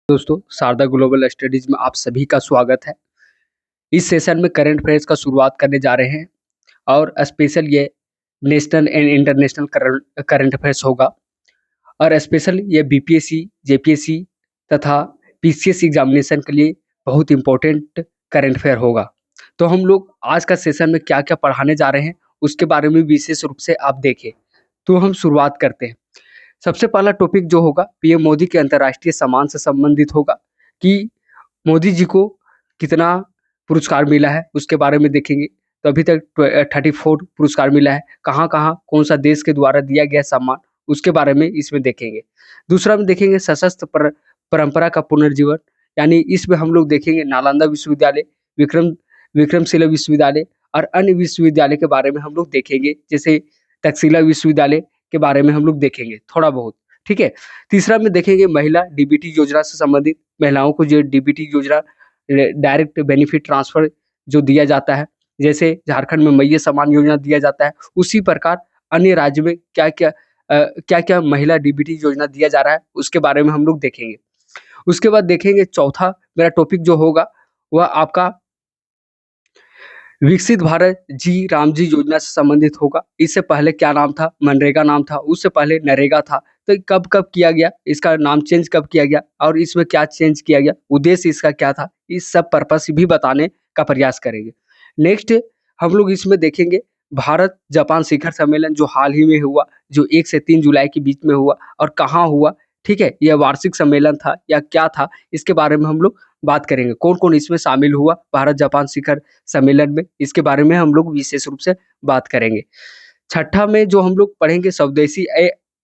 दोस्तों, Sharda global studies में आप सभी का स्वागत है। इस सेशन में करंट अफेयर्स का शुरुआत करने जा रहे हैं और स्पेशल ये national and international current affairs होगा और स्पेशल ये बीपीएससी, जेपीएससी तथा पीसीएस एग्जामिनेशन के लिए बहुत इंपॉर्टेंट करंट अफेयर होगा। तो हम लोग आज का सेशन में क्या-क्या पढ़ाने जा रहे हैं, उसके बारे में विशेष रूप से आप देखें। तो हम शुरुआत करते हैं। सबसे पहला टॉपिक जो होगा पीएम मोदी के अंतर्राष्ट्रीय सम्मान से संबंधित होगा कि मोदी जी को कितना पुरस्कार मिला है, उसके बारे में देखेंगे। तो अभी तक 34 पुरस्कार मिला है। कहाँ-कहाँ, कौन-सा देश के द्वारा दिया गया सम्मान, उसके बारे में इसमें देखेंगे। दूसरा में देखेंगे सशस्त्र परंपरा का पुनर्जीवन, यानी इसमें हम लोग देखेंगे नालंदा विश्वविद्यालय, विक्रमशिला विश्वविद्यालय और अन्य विश्वविद्यालय के बारे में हम लोग देखेंगे। जैसे तक्षशिला विश्वविद्यालय के बारे में हम लोग देखेंगे थोड़ा बहुत, ठीक है। तीसरा में देखेंगे महिला डीबीटी योजना से संबंधित, महिलाओं को जो डीबीटी योजना डायरेक्ट बेनिफिट ट्रांसफर जो दिया जाता है, जैसे झारखंड में मैया सम्मान योजना दिया जाता है, उसी प्रकार अन्य राज्य में क्या-क्या महिला डीबीटी योजना दिया जा रहा है, उसके बारे में हम लोग देखेंगे। उसके बाद देखेंगे चौथा मेरा टॉपिक जो होगा वह आपका विकसित भारत जी राम जी योजना से संबंधित होगा। इससे पहले क्या नाम था? मनरेगा नाम था, उससे पहले नरेगा था। तो कब-कब किया गया? इसका नाम चेंज कब किया गया और इसमें क्या चेंज किया गया? उद्देश्य इसका क्या था? इस सब पर्पस भी बताने का प्रयास करेंगे। नेक्स्ट हम लोग इसमें देखेंगे भारत जापान शिखर सम्मेलन जो हाल ही में हुआ, जो 1 से 3 जुलाई के बीच में हुआ और कहाँ हुआ, ठीक है? यह वार्षिक सम्मेलन था या क्या था? इसके बारे में हम लोग बात करेंगे। कौन-कौन इसमें शामिल हुआ भारत जापान शिखर सम्मेलन में, इसके बारे में हम लोग विशेष रूप से बात करेंगे। छठा में जो हम लोग पढ़ेंगे स्वदेशी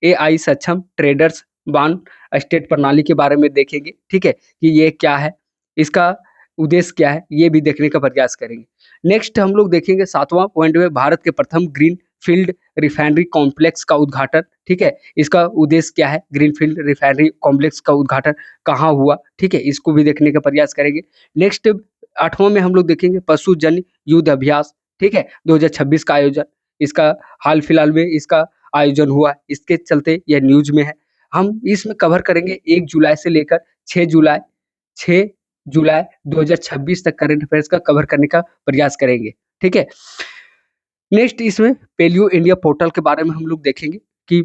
एआई सक्षम ट्रेडर्स बान स्टेट प्रणाली के बारे में देखेंगे, ठीक है? कि ये क्या है, इसका उद्देश्य क्या है, ये भी देखने का प्रयास करेंगे। नेक्स्ट हम लोग देखेंगे 7वां पॉइंट में भारत के प्रथम ग्रीन फील्ड रिफाइनरी कॉम्प्लेक्स का उद्घाटन, ठीक है? इसका उद्देश्य क्या है? ग्रीनफील्ड रिफाइनरी कॉम्प्लेक्स का उद्घाटन कहाँ हुआ, ठीक है? इसको भी देखने का प्रयास करेंगे। नेक्स्ट 8वां में हम लोग देखेंगे पशु जन युद्ध अभ्यास, ठीक है? 2026 का आयोजन, इसका हाल-फिलहाल में इसका आयोजन हुआ, इसके चलते यह न्यूज़ में है। हम इसमें कवर करेंगे 1 जुलाई से लेकर 6 जुलाई 2026 तक करंट अफेयर्स का कवर करने का प्रयास करेंगे, ठीक है? नेक्स्ट इसमें पेलियो इंडिया पोर्टल के बारे में हम लोग देखेंगे कि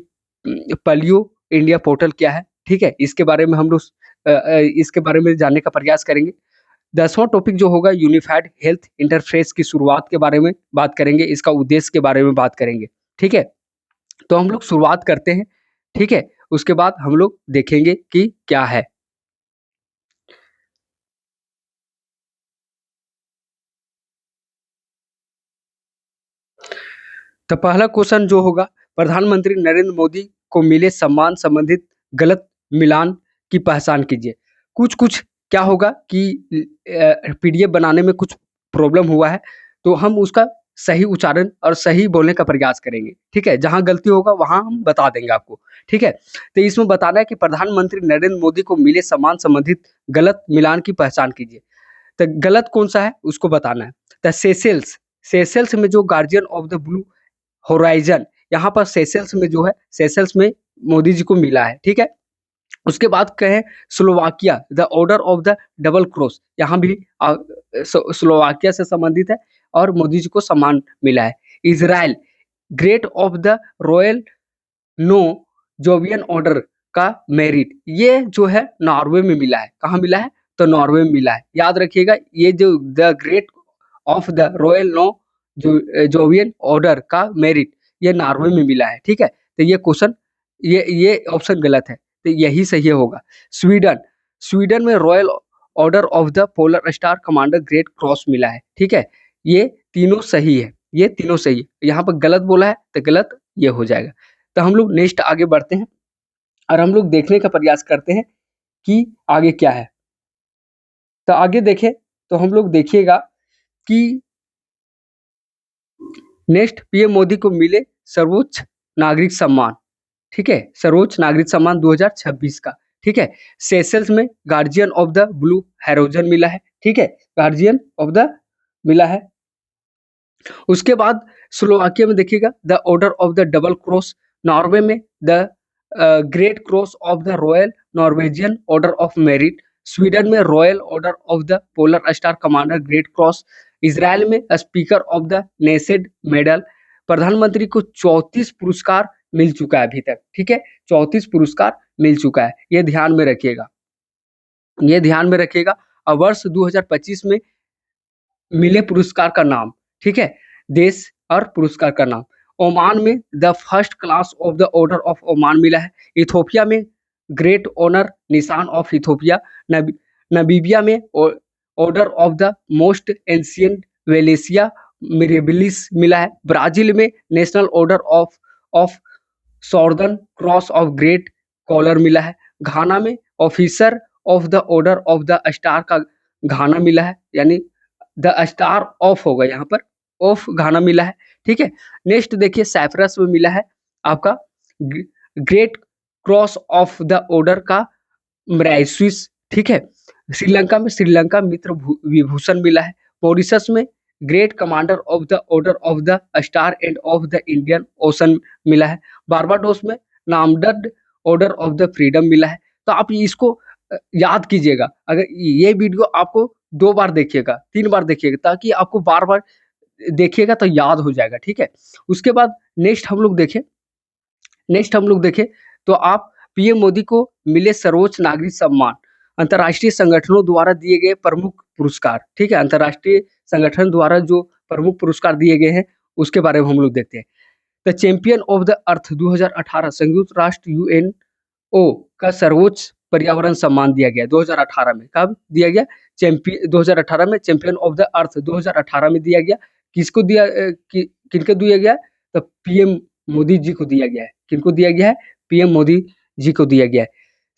पेलियो इंडिया पोर्टल क्या है, ठीक है? इसके बारे में हम लोग इसके बारे में जानने का प्रयास करेंगे। 10वां टॉपिक जो होगा यूनिफाइड हेल्थ इंटरफेस की शुरुआत के बारे में बात करेंगे, इसका उद्देश्य के बारे में बात करेंगे, ठीक है? तो हम लोग शुरुआत करते हैं, ठीक है? उसके बाद हम लोग देखेंगे कि क्या है। तो पहला क्वेश्चन जो होगा प्रधानमंत्री नरेंद्र मोदी को मिले सम्मान संबंधित गलत मिलान की पहचान कीजिए। कुछ-कुछ क्या होगा कि पीडीएफ बनाने में कुछ प्रॉब्लम हुआ है, तो हम उसका सही उच्चारण और सही बोलने का प्रयास करेंगे, ठीक है? जहाँ गलती होगा वहाँ हम बता देंगे आपको, ठीक है? तो इसमें बताना है कि प्रधानमंत्री नरेंद्र मोदी को मिले सम्मान संबंधित गलत मिलान की पहचान कीजिए। तो गलत कौन-सा है उसको बताना है। तो सेशल्स में जो guardian of the blue horizon, यहाँ पर सेशल्स में जो है, सेशल्स में मोदी जी को मिला है, ठीक है? उसके बाद कहें Slovakia, the order of the double cross, यहाँ भी स्लोवाकिया से संबंधित है और मोदी जी को सम्मान मिला है। Israel, great of the royal Norwegian order का मेरिट, ये जो है नॉर्वे में मिला है। कहाँ मिला है? तो नॉर्वे में मिला है। याद रखिएगा ये जो the great of the royal Norwegian order का मेरिट, ये नॉर्वे में मिला है, ठीक है? तो ये क्वेश्चन ये ऑप्शन गलत है, तो यही सही होगा। स्वीडन, स्वीडन में royal order of the polar star commander great cross मिला है, ठीक है? ये तीनों सही है, ये तीनों सही है। यहाँ पर गलत बोला है तो गलत ये हो जाएगा। तो हम लोग नेक्स्ट आगे बढ़ते हैं और हम लोग देखने का प्रयास करते हैं कि आगे क्या है। तो आगे देखें तो हम लोग देखिएगा कि नेक्स्ट पीएम मोदी को मिले सर्वोच्च नागरिक सम्मान, ठीक है? सर्वोच्च नागरिक सम्मान 2026 का, ठीक है? सेशल्स में गार्जियन ऑफ द ब्लू हेरोजन मिला है, ठीक है? गार्जियन ऑफ द मिला है। उसके बाद स्लोवाकिया में देखिएगा the order of the double cross, Norway में the great cross of the royal Norwegian order of merit, Sweden में royal order of the polar star commander great cross, Israel में speaker of the Knesset medal. प्रधानमंत्री को 34 पुरस्कार मिल चुका है अभी तक, ठीक है, 34 पुरस्कार मिल चुका है, ये ध्यान में रखिएगा, ये ध्यान में रखिएगा। और वर्ष 2025 में मिले पुरस्कार का नाम, ठीक है, देश और पुरस्कार का नाम। ओमान में the first class of the order of Oman मिला है। इथोपिया में ग्रेट ऑनर निशान ऑफ इथोपिया। नबीबिया में order of the most ancient वेलेसिया मिरेबिलिस मिला है। ब्राजील में national order of सॉर्दर्न cross of great collar मिला है। घाना में officer of the order of the star का घाना मिला है, यानी द स्टार ऑफ होगा यहाँ पर, ऑफ घाना मिला है, ठीक है। नेक्स्ट देखिए साइप्रस में मिला है आपका great cross of the order का मराइसिस, ठीक है। श्रीलंका में श्रीलंका मित्र विभूषण मिला है। मॉरिशस में great commander of the order of the star end of the Indian ocean मिला है। बारबाडोस में नामडड ऑर्डर ऑफ द फ्रीडम मिला है। तो आप इसको याद कीजिएगा, अगर ये वीडियो आपको 2 बार देखिएगा, 3 बार देखिएगा, ताकि आपको बार बार देखिएगा तो याद हो जाएगा, ठीक है। उसके बाद नेक्स्ट हम लोग देखें तो आप पीएम मोदी को मिले सर्वोच्च नागरिक सम्मान, अंतर्राष्ट्रीय संगठनों द्वारा दिए गए प्रमुख पुरस्कार, ठीक है, अंतर्राष्ट्रीय संगठन द्वारा जो प्रमुख पुरस्कार दिए गए हैं उसके बारे में हम लोग देखते हैं। The champion of the earth 2018 संयुक्त राष्ट्र यूएनओ का सर्वोच्च पर्यावरण सम्मान दिया गया 2018 में। कब दिया गया? 2018 में चैंपियन ऑफ द अर्थ 2018 में दिया गया। किसको दिया किनको दिया गया? तो पीएम मोदी जी को दिया गया है। किनको दिया गया है? पीएम मोदी जी को दिया गया है।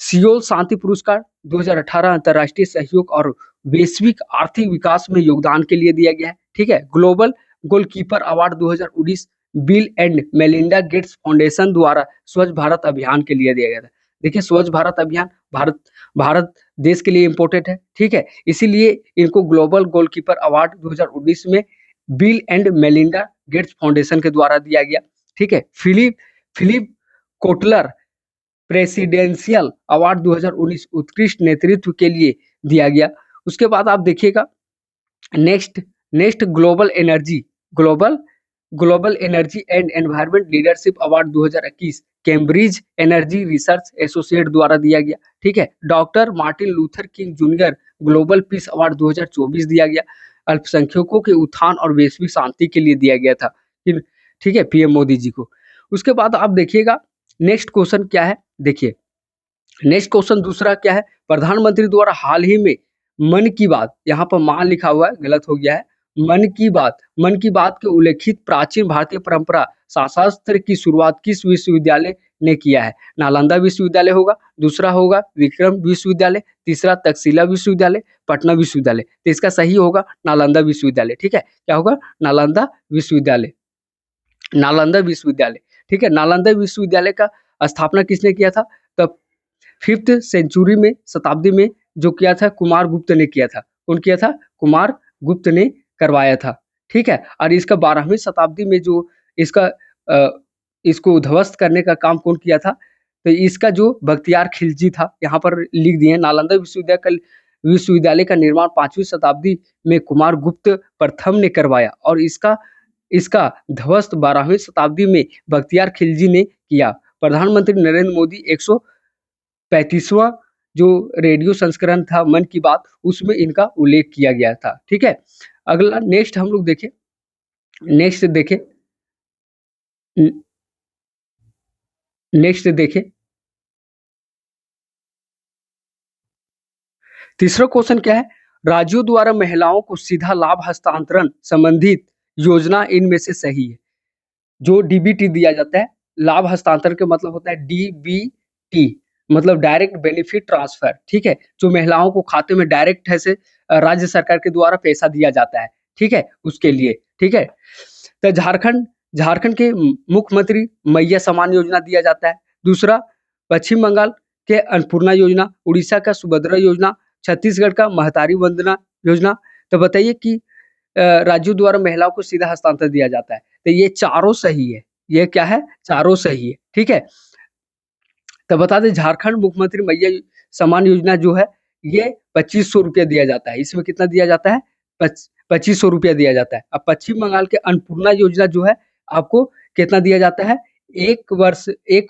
सियोल शांति पुरस्कार 2018 अंतर्राष्ट्रीय सहयोग और वैश्विक आर्थिक विकास में योगदान के लिए दिया गया है, ठीक है। Global goalkeeper award 2019 bill and Melinda Gates foundation द्वारा स्वच्छ भारत अभियान के लिए दिया गया था। देखिए स्वच्छ भारत अभियान भारत देश के लिए इम्पोर्टेंट है, ठीक है, इसीलिए इनको ग्लोबल गोलकीपर अवार्ड 2019 में bill and Melinda Gates foundation के द्वारा दिया गया, ठीक है। फिलिप कोटलर प्रेसिडेंशियल अवार्ड 2019 उत्कृष्ट नेतृत्व के लिए दिया गया। उसके बाद आप देखिएगा next global energy and environment leadership award 2021 Cambridge energy research associate द्वारा दिया गया, ठीक है। Doctor Martin Luther king junior global peace award 2024 दिया गया, अल्पसंख्यकों के उत्थान और वैश्विक शांति के लिए दिया गया था, ठीक है, पीएम मोदी जी को। उसके बाद आप देखिएगा नेक्स्ट क्वेश्चन क्या है, देखिए नेक्स्ट क्वेश्चन दूसरा क्या है, प्रधानमंत्री द्वारा हाल ही में मन की बात, यहाँ पर मान लिखा हुआ है, गलत हो गया है, मन की बात के उल्लेखित प्राचीन भारतीय परंपरा शास्त्र की शुरुआत किस विश्वविद्यालय ने किया है? नालंदा विश्वविद्यालय होगा, दूसरा होगा विक्रम विश्वविद्यालय, तीसरा तक्षशिला विश्वविद्यालय, पटना विश्वविद्यालय। तो इसका सही होगा नालंदा विश्वविद्यालय, ठीक है। क्या होगा? नालंदा विश्वविद्यालय, ठीक है। नालंदा विश्वविद्यालय का स्थापना किसने किया था? तब 5th सेंचुरी में, शताब्दी में जो किया था कुमार गुप्त ने किया था। कौन किया था? कुमार गुप्त ने करवाया था, ठीक है। और इसका 12वीं शताब्दी में जो इसको ध्वस्त करने का काम कौन किया था? तो इसका जो बख्तियार खिलजी था, यहाँ पर लिख दिए नालंदा विश्वविद्यालय का निर्माण 5वीं शताब्दी में कुमार गुप्त प्रथम ने करवाया और इसका ध्वस्त 12वीं शताब्दी में बख्तियार खिलजी ने किया। प्रधानमंत्री नरेंद्र मोदी 135वां जो रेडियो संस्करण था मन की बात, उसमें इनका उल्लेख किया गया था, ठीक है। अगला नेक्स्ट हम लोग देखें, तीसरा क्वेश्चन क्या है? राज्यों द्वारा महिलाओं को सीधा लाभ हस्तांतरण संबंधित योजना इनमें से सही है। जो डीबीटी दिया जाता है, लाभ हस्तांतरण के मतलब होता है डीबीटी, मतलब डायरेक्ट बेनिफिट ट्रांसफर, ठीक है, जो महिलाओं को खाते में डायरेक्ट ऐसे राज्य सरकार के द्वारा पैसा दिया जाता है, ठीक है, उसके लिए, ठीक है। तो झारखंड के मुख्यमंत्री मैया सम्मान योजना दिया जाता है। दूसरा पश्चिम बंगाल के अन्नपूर्णा योजना, उड़ीसा का सुभद्रा योजना, छत्तीसगढ़ का महतारी वंदना योजना। तो बताइए कि राज्यों द्वारा महिलाओं को सीधा हस्तांतर दिया जाता है, तो ये चारों सही है। ये क्या है? चारों सही है, ठीक है। तो बता दें झारखंड मुख्यमंत्री मैया सम्मान योजना जो है ये 2500 रुपया दिया जाता है। इसमें कितना दिया जाता है? 2500 रुपया दिया जाता है। अब पश्चिम बंगाल के अन्नपूर्णा योजना जो है, आपको कितना दिया जाता है? 1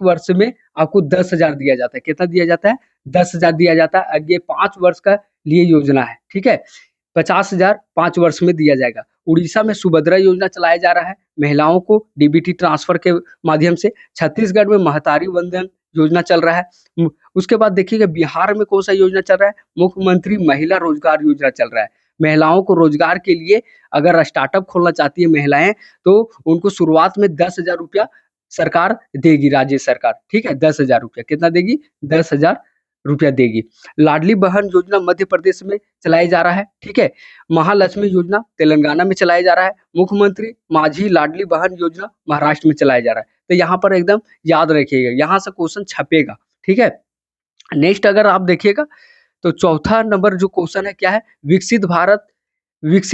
वर्ष में आपको 10,000 दिया जाता है। कितना दिया जाता है? 10,000 दिया जाता है। अब ये 5 वर्ष का लिए योजना है, ठीक है? 50,000 5 वर्ष में दिया जाएगा। उड़ीसा में सुभद्रा योजना चलाया जा रहा है, महिलाओं को डीबीटी ट्रांसफर के माध्यम से। छत्तीसगढ़ में महतारी वंदन योजना चल रहा है। उसके बाद देखिएगा बिहार में कौन सा योजना चल रहा है? मुख्यमंत्री महिला रोजगार योजना चल रहा है। महिलाओं को रोजगार के लिए अगर स्टार्टअप खोलना चाहती है महिलाएं, तो उनको शुरुआत में 10,000 रुपया सरकार देगी, राज्य सरकार, ठीक है? 10,000 रुपया कितना देगी? 10,000 रुपया देगी। लाडली बहन योजना मध्य प्रदेश में चलाया जा रहा है, ठीक है? महालक्ष्मी योजना तेलंगाना में चलाया जा रहा है। मुख्यमंत्री माझी लाडली बहन योजना महाराष्ट्र में चलाया जा रहा है। तो यहाँ पर एकदम याद रखिएगा, यहाँ से क्वेश्चन छपेगा, ठीक है? नेक्स्ट अगर आप देखिएगा तो चौथा नंबर जो क्वेश्चन है क्या है? विकसित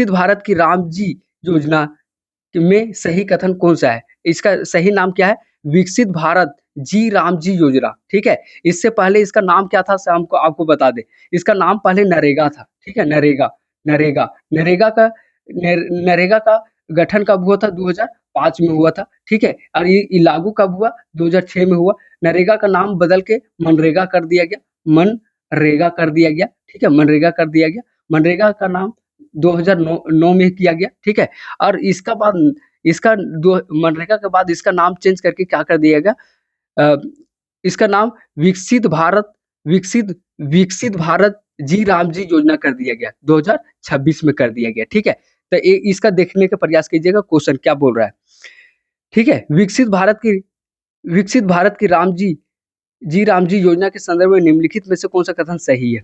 भारत की राम जी योजना में सही कथन कौन सा है? इसका सही नाम क्या है? विकसित भारत जी राम जी योजना, ठीक है? इससे पहले इसका नाम क्या था? हमको आपको बता दें, इसका नाम पहले नरेगा था, ठीक है? नरेगा नरेगा नरेगा का नरेगा का गठन कब हुआ था? 2005 में हुआ था, ठीक है? और ये लागू कब हुआ? 2006 में हुआ। नरेगा का नाम बदल के मनरेगा कर दिया गया, मनरेगा कर दिया गया, ठीक है? मनरेगा कर दिया गया। मनरेगा का नाम 2009 में किया गया, ठीक है? और इसका बाद इसका दो मनरेगा के बाद इसका नाम चेंज करके क्या कर दिया गया? अ, इसका नाम विकसित विकसित भारत जी राम जी योजना कर दिया गया, 2026 में कर दिया गया, ठीक है? तो इसका देखने का प्रयास कीजिएगा क्वेश्चन क्या बोल रहा है, ठीक है? विकसित भारत की राम जी योजना के संदर्भ में निम्नलिखित में से कौन सा कथन सही है?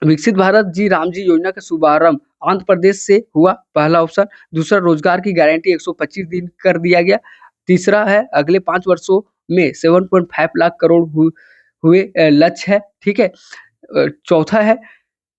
विकसित भारत जी राम जी योजना का शुभारंभ आंध्र प्रदेश से हुआ, पहला ऑप्शन। दूसरा, रोजगार की गारंटी 125 दिन कर दिया गया। तीसरा है अगले 5 वर्षों में 7.5 लाख करोड़ हुए लक्ष्य है, ठीक है? चौथा है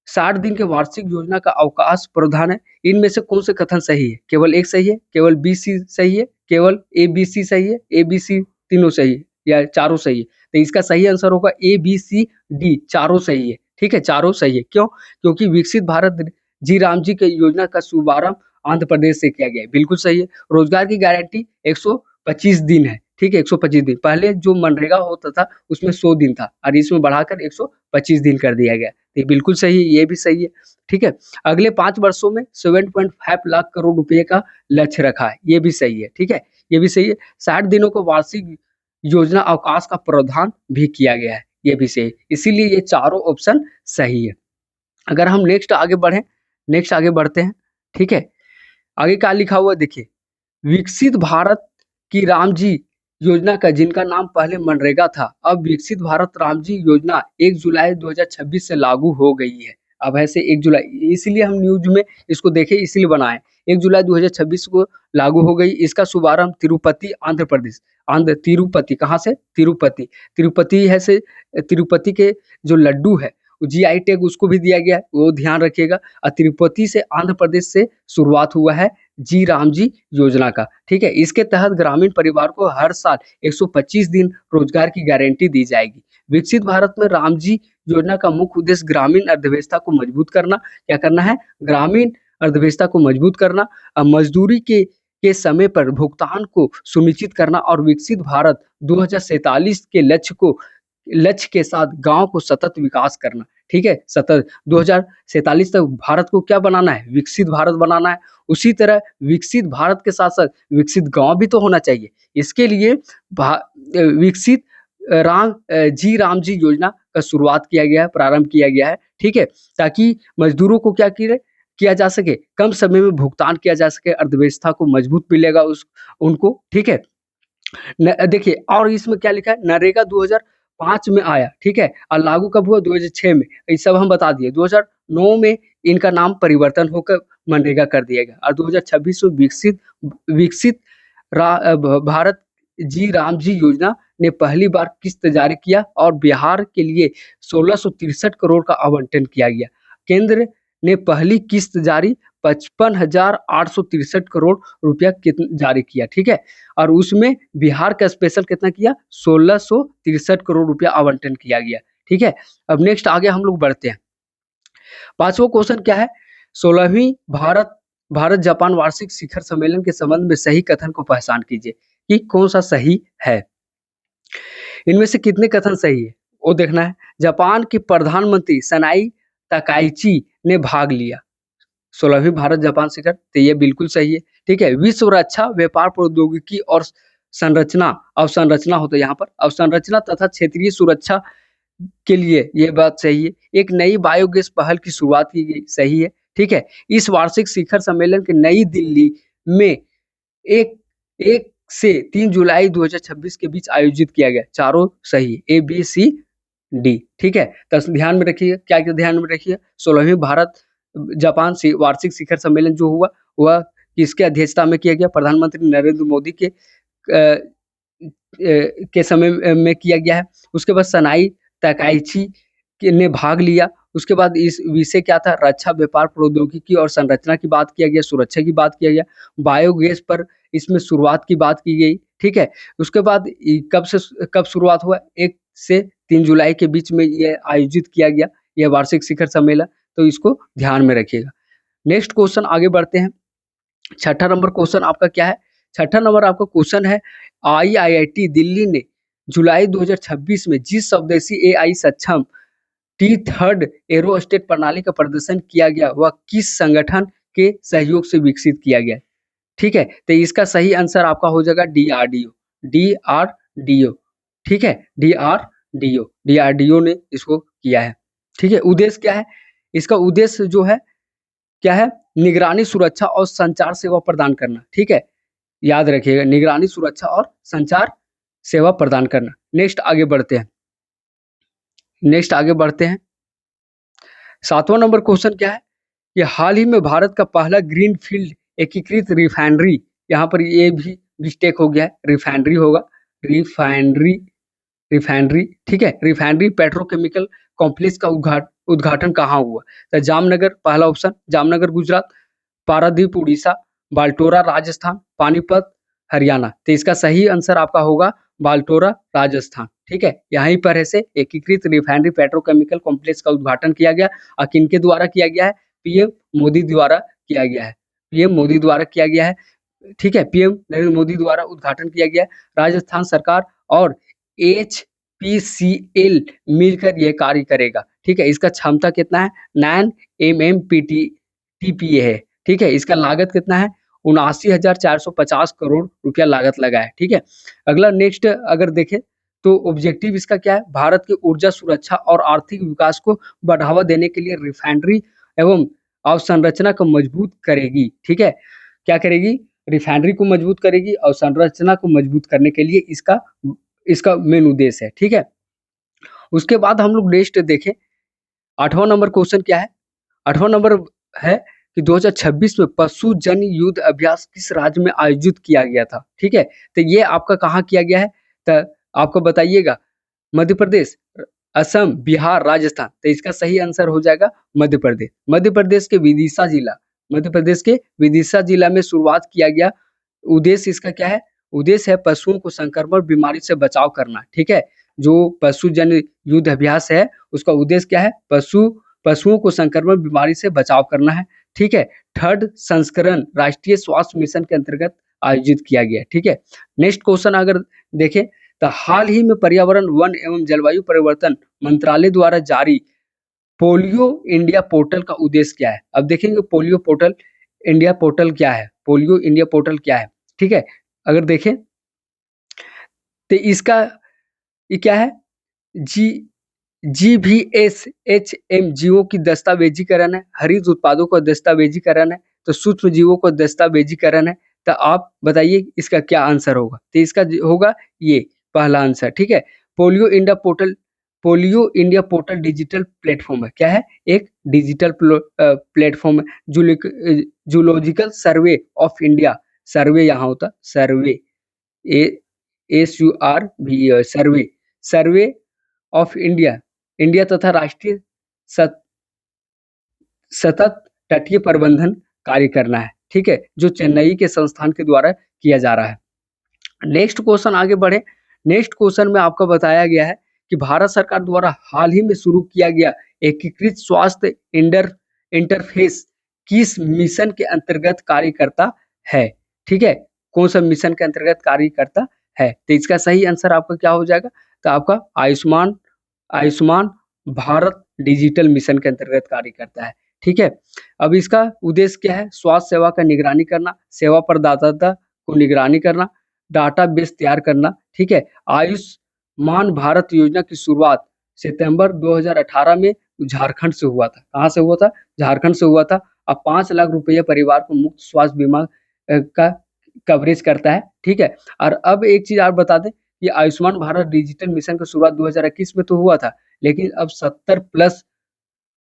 60 दिन के वार्षिक योजना का अवकाश प्रावधान है। इनमें से कौन से कथन सही है? केवल एक सही है, केवल बी सी सही है, केवल ए बी सी सही है, ए बी सी तीनों सही है या चारों सही है? तो इसका सही आंसर होगा ए बी सी डी, चारों सही है, ठीक है? चारों सही है। क्यों? क्योंकि विकसित भारत जी राम जी के योजना का शुभारंभ आंध्र प्रदेश से किया गया है, बिल्कुल सही है। रोजगार की गारंटी 125 दिन है, ठीक है? 125 दिन। पहले जो मनरेगा होता था उसमें 100 दिन था और इसमें बढ़ाकर 125 दिन कर दिया गया। ये बिल्कुल सही है, ये भी सही है, ठीक है? अगले 5 वर्षों में 7.5 लाख करोड़ रुपए का लक्ष्य रखा है, ये भी सही है, ठीक है? ये भी सही है। 60 दिनों को वार्षिक योजना अवकाश का प्रावधान भी किया गया है, ये भी सही है। इसीलिए ये चारों ऑप्शन सही है। अगर हम नेक्स्ट आगे बढ़ते हैं, ठीक है? आगे क्या लिखा हुआ है देखिए, विकसित भारत की राम जी योजना का जिनका नाम पहले मनरेगा था, अब विकसित भारत राम जी योजना 1 जुलाई 2026 से लागू हो गई है। अब ऐसे 1 जुलाई, इसीलिए हम न्यूज में इसको देखे, इसीलिए बनाए। 1 जुलाई 2026 को लागू हो गई। इसका शुभारंभ तिरुपति आंध्र प्रदेश, तिरुपति, कहाँ से? तिरुपति, तिरुपति है से तिरुपति के जो लड्डू है जीआई टैग उसको भी दिया गया है, वो ध्यान रखिएगा। और तिरुपति से आंध्र प्रदेश से शुरुआत हुआ है जी राम जी योजना का, ठीक है? इसके तहत ग्रामीण परिवार को हर साल 125 दिन रोजगार की गारंटी दी जाएगी। विकसित भारत में राम जी योजना का मुख्य उद्देश्य ग्रामीण अर्थव्यवस्था को मजबूत करना, क्या करना है? ग्रामीण अर्थव्यवस्था को मजबूत करना, मजदूरी के समय पर भुगतान को सुनिश्चित करना और विकसित भारत 2047 के लक्ष्य के साथ गांव को सतत विकास करना, ठीक है? सतत 2047 तक भारत को क्या बनाना है? विकसित भारत बनाना है। उसी तरह विकसित भारत के साथ साथ विकसित गांव भी तो होना चाहिए। इसके लिए विकसित राम जी योजना का शुरुआत किया गया है, प्रारंभ किया गया है, ठीक है? ताकि मजदूरों को क्या किया जा सके, कम समय में भुगतान किया जा सके, अर्थव्यवस्था को मजबूत मिलेगा उनको, ठीक है? देखिए, और इसमें क्या लिखा है? नरेगा 2005 में आया, ठीक है? और लागू कब हुआ? 2006 में। ये सब हम बता दिए। 2009 में इनका नाम परिवर्तन होकर मनरेगा कर दिया गया और 2026 में विकसित भारत जी राम जी योजना ने पहली बार किस्त जारी किया और बिहार के लिए 1663 करोड़ का आवंटन किया गया। केंद्र ने पहली किस्त जारी 55,863 करोड़ रुपया जारी किया, ठीक है? और उसमें बिहार का स्पेशल कितना किया? 1663 करोड़ रुपया आवंटन किया गया, ठीक है? अब नेक्स्ट आगे हम लोग बढ़ते हैं। 5वां क्वेश्चन क्या है, 16वीं भारत भारत जापान वार्षिक शिखर सम्मेलन के संबंध में सही कथन को पहचान कीजिए कि कौन सा सही है। इनमें से कितने कथन सही है वो देखना है। जापान के प्रधानमंत्री सनाई तकाइची ने भाग लिया 16वीं भारत जापान शिखर, तो ये बिल्कुल सही है। ठीक है, विश्व रक्षा व्यापार प्रौद्योगिकी और संरचना अवसंरचना होता है यहाँ पर, अवसंरचना तथा क्षेत्रीय सुरक्षा के लिए ये बात सही है। एक नई बायोगैस पहल की शुरुआत की गई, सही है। ठीक है, इस वार्षिक शिखर सम्मेलन के नई दिल्ली में एक 1 से 3 जुलाई 2026 के बीच आयोजित किया गया, चारों सही, ए बी सी डी। ठीक है, तो ध्यान में रखिए, क्या क्या ध्यान में रखिए, 16वीं भारत जापान से वार्षिक शिखर सम्मेलन जो हुआ वह किसके अध्यक्षता में किया गया, प्रधानमंत्री नरेंद्र मोदी के समय में किया गया है। उसके बाद सनाई तकाइची ने भाग लिया। उसके बाद इस विषय क्या था, रक्षा व्यापार प्रौद्योगिकी और संरचना की बात किया गया, सुरक्षा की बात किया गया, बायोगैस पर इसमें शुरुआत की बात की गई। ठीक है, उसके बाद कब शुरुआत हुआ, 1 से 3 जुलाई के बीच में यह आयोजित किया गया, यह वार्षिक शिखर सम्मेलन, तो इसको ध्यान में रखिएगा। नेक्स्ट क्वेश्चन आगे बढ़ते हैं। छठा नंबर क्वेश्चन आपका क्या है, छठा नंबर आपका क्वेश्चन है, IIT दिल्ली ने जुलाई 2026 में जिस स्वदेशी AI सक्षम T3 एरोस्टेट प्रणाली का प्रदर्शन किया गया वह किस संगठन के सहयोग से विकसित किया गया। ठीक है, तो इसका सही आंसर आपका हो जाएगा DRDO, DRDO। ठीक है, DRDO ने इसको किया है। ठीक है, उद्देश्य क्या है, इसका उद्देश्य जो है क्या है, निगरानी सुरक्षा और संचार सेवा प्रदान करना। ठीक है, याद रखिएगा, निगरानी सुरक्षा और संचार सेवा प्रदान करना। नेक्स्ट आगे बढ़ते हैं, सातवां नंबर क्वेश्चन क्या है, कि हाल ही में भारत का पहला ग्रीन फील्ड एकीकृत रिफाइनरी, यहाँ पर ये भी मिस्टेक हो गया है, रिफाइनरी होगा, रिफाइनरी। ठीक है, रिफाइनरी पेट्रोकेमिकल कॉम्प्लेक्स का उद्घाटन कहाँ हुआ, तो जामनगर पहला ऑप्शन, जामनगर गुजरात, पारादीप उड़ीसा, बाल्टोरा राजस्थान, पानीपत हरियाणा। तो इसका सही आंसर आपका होगा बाल्टोरा राजस्थान। ठीक है, यहीं पर ऐसे एकीकृत रिफाइनरी पेट्रोकेमिकल कॉम्प्लेक्स का उद्घाटन किया गया और किनके द्वारा किया गया है, पीएम मोदी द्वारा किया गया है, पीएम मोदी द्वारा किया गया है। ठीक है, पीएम नरेंद्र मोदी द्वारा उद्घाटन किया गया है। राजस्थान सरकार और HPCL मिलकर यह कार्य करेगा। ठीक है, इसका क्षमता कितना है, 9 MMPTPA है। ठीक है, इसका लागत कितना है, 79,450 करोड़ रुपया लागत लगा है। ठीक है, अगला नेक्स्ट अगर देखें तो ऑब्जेक्टिव इसका क्या है, भारत की ऊर्जा सुरक्षा और आर्थिक विकास को बढ़ावा देने के लिए रिफाइनरी एवं अवसंरचना को मजबूत करेगी। ठीक है, क्या करेगी, रिफाइनरी को मजबूत करेगी और संरचना को मजबूत करने के लिए इसका मेन उद्देश्य है। ठीक है, उसके बाद हम लोग नेक्स्ट देखें, 8वां नंबर क्वेश्चन क्या है, 8वां नंबर है कि 2026 में पशु जन युद्ध अभ्यास किस राज्य में आयोजित किया गया था। ठीक है, तो ये आपका कहाँ किया गया है, तो आपको बताइएगा, मध्य प्रदेश, असम, बिहार, राजस्थान। तो इसका सही आंसर हो जाएगा मध्य प्रदेश। मध्य प्रदेश के विदिशा जिला में शुरुआत किया गया। उद्देश्य इसका क्या है, उद्देश्य है पशुओं को संक्रमण बीमारी से बचाव करना। ठीक है, जो पशु जन युद्ध अभ्यास है उसका उद्देश्य क्या है, पशुओं को संक्रमण बीमारी से बचाव करना है। ठीक है, 3rd संस्करण राष्ट्रीय स्वास्थ्य मिशन के अंतर्गत आयोजित किया गया। ठीक है, नेक्स्ट क्वेश्चन अगर देखें तो हाल ही में पर्यावरण, वन एवं जलवायु परिवर्तन मंत्रालय द्वारा जारी पोलियो इंडिया पोर्टल का उद्देश्य क्या है। अब देखेंगे पोलियो इंडिया पोर्टल क्या है। ठीक है, अगर देखें तो इसका ये क्या है, GVSHM जीवों की दस्तावेजीकरण है, हरित उत्पादों का दस्तावेजीकरण है, तो सूक्ष्म जीवों का दस्तावेजीकरण है। तो आप बताइए इसका क्या आंसर होगा, तो इसका होगा ये पहला आंसर। ठीक है, polio India portal digital platform है, क्या है, एक डिजिटल प्लेटफॉर्म है। जूलॉजिकल सर्वे ऑफ इंडिया, सर्वे यहाँ होता, सर्वे SURVE, सर्वे ऑफ इंडिया तथा राष्ट्रीय सतत तटीय प्रबंधन कार्य करना है। ठीक है, जो चेन्नई के संस्थान के द्वारा किया जा रहा है। नेक्स्ट क्वेश्चन आगे बढ़े, नेक्स्ट क्वेश्चन में आपको बताया गया है कि भारत सरकार द्वारा हाल ही में शुरू किया गया एकीकृत स्वास्थ्य इंटरफेस किस मिशन के अंतर्गत कार्य करता है? ठीक है, कौन सा मिशन के अंतर्गत कार्य करता है? तो इसका सही आंसर आपका क्या हो जाएगा? तो आपका आयुष्मान आयुष्मान भारत डिजिटल मिशन के अंतर्गत कार्य करता है। ठीक है, अब इसका उद्देश्य क्या है? स्वास्थ्य सेवा का निगरानी करना, सेवा प्रदाता को निगरानी करना, डाटाबेस तैयार करना। ठीक है, आयुष्मान भारत योजना की शुरुआत सितंबर 2018 में झारखंड से हुआ था। कहाँ से हुआ था? झारखंड से हुआ था। अब 5 लाख रुपये परिवार को मुफ्त स्वास्थ्य बीमा का कवरेज करता है। ठीक है, और अब एक चीज़ और बता दें, ये आयुष्मान भारत डिजिटल मिशन की शुरुआत 2021 में तो हुआ था, लेकिन अब 70 प्लस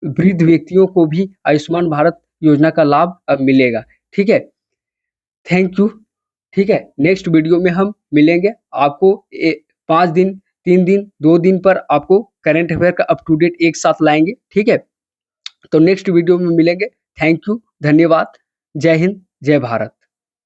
वृद्ध व्यक्तियों को भी आयुष्मान भारत योजना का लाभ अब मिलेगा। ठीक है, थैंक यू। ठीक है, नेक्स्ट वीडियो में हम मिलेंगे। आपको 5 दिन, 3 दिन, 2 दिन पर आपको करंट अफेयर का अप टू डेट एक साथ लाएंगे। ठीक है, तो नेक्स्ट वीडियो में मिलेंगे। थैंक यू, धन्यवाद। जय हिंद, जय भारत।